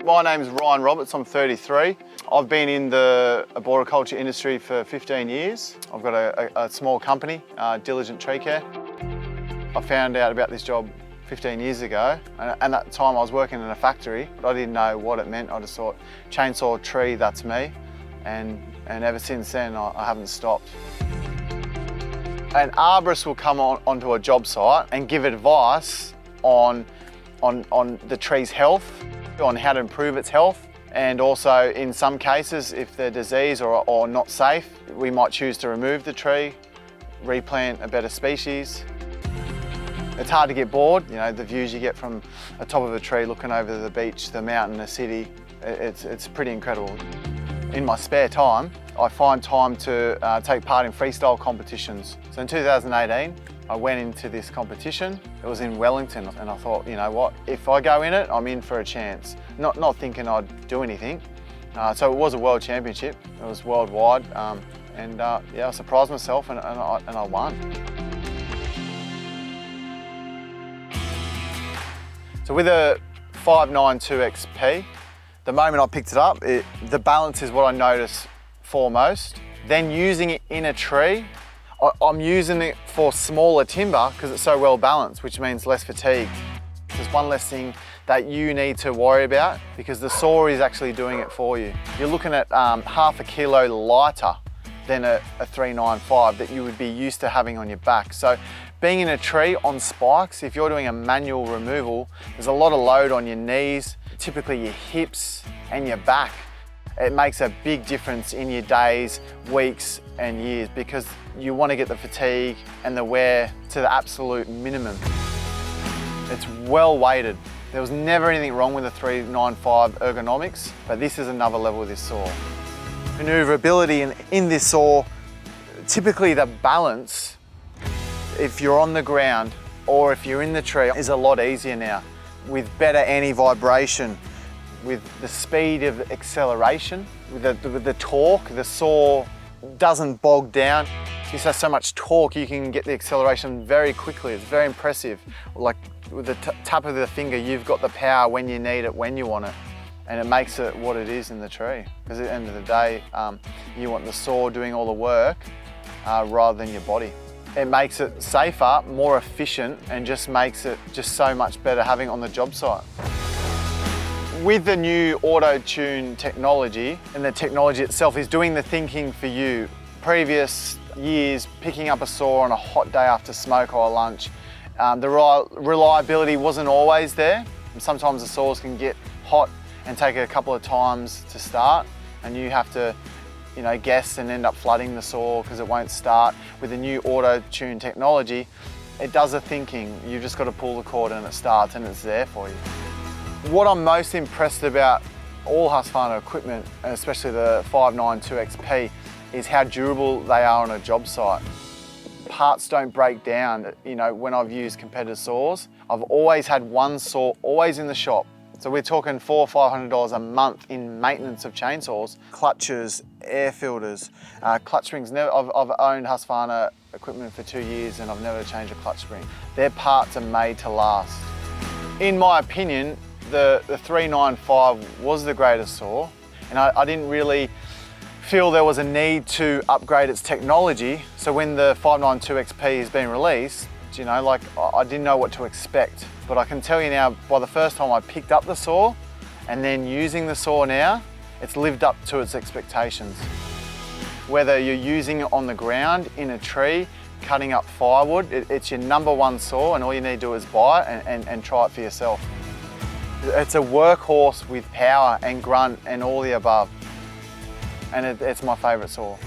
My name's Ryan Roberts, I'm 33. I've been in the arboriculture industry for 15 years. I've got a small company, Diligent Tree Care. I found out about this job 15 years ago, and at the time I was working in a factory, but I didn't know what it meant. I just thought, chainsaw, tree, that's me. And ever since then, I haven't stopped. An arborist will come onto a job site and give advice on the tree's health, on how to improve its health, and also in some cases, if they're diseased or not safe, we might choose to remove the tree, replant a better species. It's hard to get bored, you know, the views you get from the top of a tree looking over the beach, the mountain, the city, it's pretty incredible. In my spare time, I find time to take part in freestyle competitions. So in 2018, I went into this competition. It was in Wellington, and I thought, you know what, if I go in it, I'm in for a chance. Not thinking I'd do anything. So it was a world championship. It was worldwide, yeah, I surprised myself and I won. So with a 592XP, the moment I picked it up, the balance is what I notice foremost. Then using it in a tree, I'm using it for smaller timber because it's so well balanced, which means less fatigue. There's one less thing that you need to worry about because the saw is actually doing it for you. You're looking at half a kilo lighter than a 395 that you would be used to having on your back. So being in a tree on spikes, if you're doing a manual removal, there's a lot of load on your knees, typically your hips and your back. It makes a big difference in your days, weeks and years because you want to get the fatigue and the wear to the absolute minimum. It's well weighted. There was never anything wrong with the 395 ergonomics, but this is another level with this saw. Maneuverability in this saw, typically the balance, if you're on the ground or if you're in the tree, is a lot easier now with better anti-vibration, with the speed of acceleration, with the torque. The saw doesn't bog down. This has so much torque, you can get the acceleration very quickly. It's very impressive. Like with the tap of the finger, you've got the power when you need it, when you want it. And it makes it what it is in the tree. Because at the end of the day, you want the saw doing all the work rather than your body. It makes it safer, more efficient, and just makes it just so much better having on the job site. With the new auto-tune technology, and the technology itself is doing the thinking for you. Previous years, picking up a saw on a hot day after smoke or lunch, the reliability wasn't always there. And sometimes the saws can get hot and take a couple of times to start, and you have to, you know, guess and end up flooding the saw because it won't start. With the new auto-tune technology, it does the thinking. You've just got to pull the cord and it starts and it's there for you. What I'm most impressed about all Husqvarna equipment, and especially the 592XP, is how durable they are on a job site. Parts don't break down. You know, when I've used competitor saws, I've always had one saw always in the shop. So we're talking $400 or $500 a month in maintenance of chainsaws, clutches, air filters, clutch springs. I've owned Husqvarna equipment for 2 years and I've never changed a clutch spring. Their parts are made to last. In my opinion, the 395 was the greatest saw, and I didn't really feel there was a need to upgrade its technology. So when the 592XP has been released, you know, like I didn't know what to expect. But I can tell you now, by the first time I picked up the saw and then using the saw now, it's lived up to its expectations. Whether you're using it on the ground, in a tree, cutting up firewood, it's your #1 saw, and all you need to do is buy it and try it for yourself. It's a workhorse with power and grunt and all the above. And it's my favourite saw.